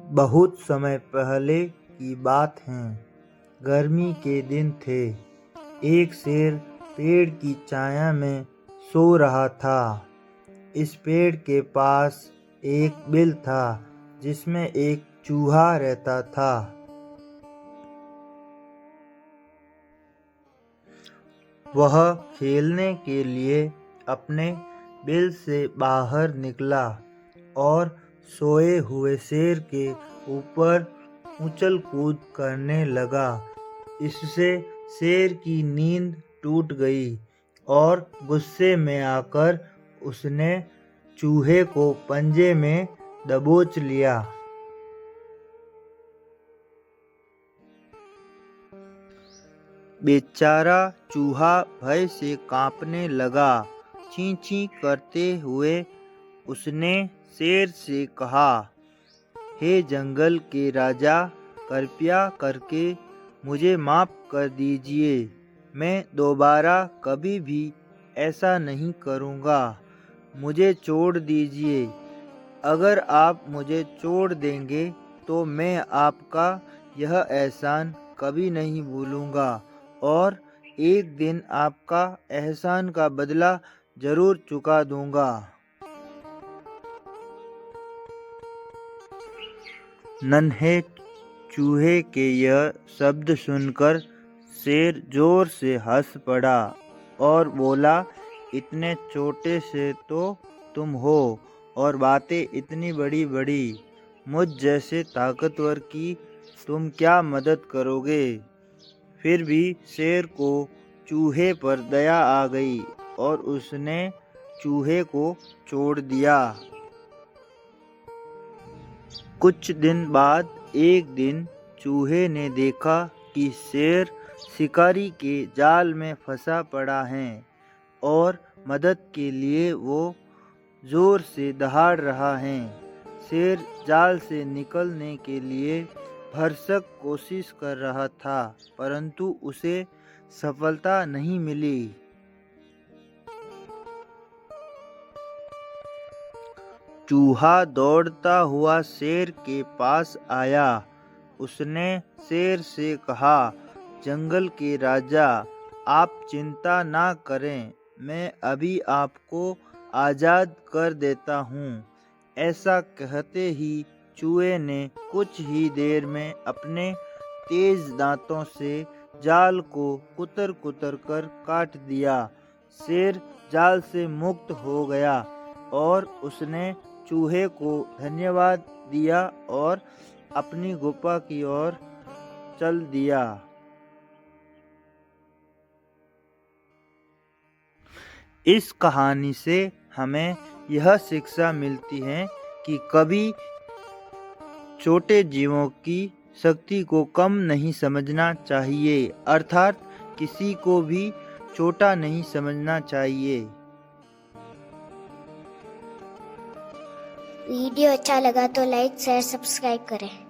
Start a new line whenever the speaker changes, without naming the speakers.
बहुत समय पहले की बात है। गर्मी के दिन थे। एक शेर पेड़ की छाया में सो रहा था। इस पेड़ के पास एक बिल था जिसमें एक चूहा रहता था। वह खेलने के लिए अपने बिल से बाहर निकला और सोए हुए शेर के ऊपर उछल कूद करने लगा। इससे शेर की नींद टूट गई और गुस्से में आकर उसने चूहे को पंजे में दबोच लिया। बेचारा चूहा भय से कांपने लगा। चीं चीं करते हुए उसने शेर से कहा, हे जंगल के राजा, कृपया करके मुझे माफ़ कर दीजिए। मैं दोबारा कभी भी ऐसा नहीं करूँगा। मुझे छोड़ दीजिए। अगर आप मुझे छोड़ देंगे तो मैं आपका यह एहसान कभी नहीं भूलूँगा और एक दिन आपका एहसान का बदला ज़रूर चुका दूँगा। नन्हे चूहे के यह शब्द सुनकर शेर जोर से हंस पड़ा और बोला, इतने छोटे से तो तुम हो और बातें इतनी बड़ी बड़ी। मुझ जैसे ताकतवर की तुम क्या मदद करोगे। फिर भी शेर को चूहे पर दया आ गई और उसने चूहे को छोड़ दिया। कुछ दिन बाद एक दिन चूहे ने देखा कि शेर शिकारी के जाल में फंसा पड़ा है और मदद के लिए वो जोर से दहाड़ रहा है। शेर जाल से निकलने के लिए भरसक कोशिश कर रहा था, परंतु उसे सफलता नहीं मिली। चूहा दौड़ता हुआ शेर के पास आया। उसने शेर से कहा, जंगल के राजा, आप चिंता ना करें, मैं अभी आपको आज़ाद कर देता हूँ। ऐसा कहते ही चूहे ने कुछ ही देर में अपने तेज दांतों से जाल को कुतर कुतर कर काट दिया। शेर जाल से मुक्त हो गया और उसने चूहे को धन्यवाद दिया और अपनी गुफा की ओर चल दिया। इस कहानी से हमें यह शिक्षा मिलती है कि कभी छोटे जीवों की शक्ति को कम नहीं समझना चाहिए, अर्थात किसी को भी छोटा नहीं समझना चाहिए।
वीडियो अच्छा लगा तो लाइक शेयर सब्सक्राइब करें।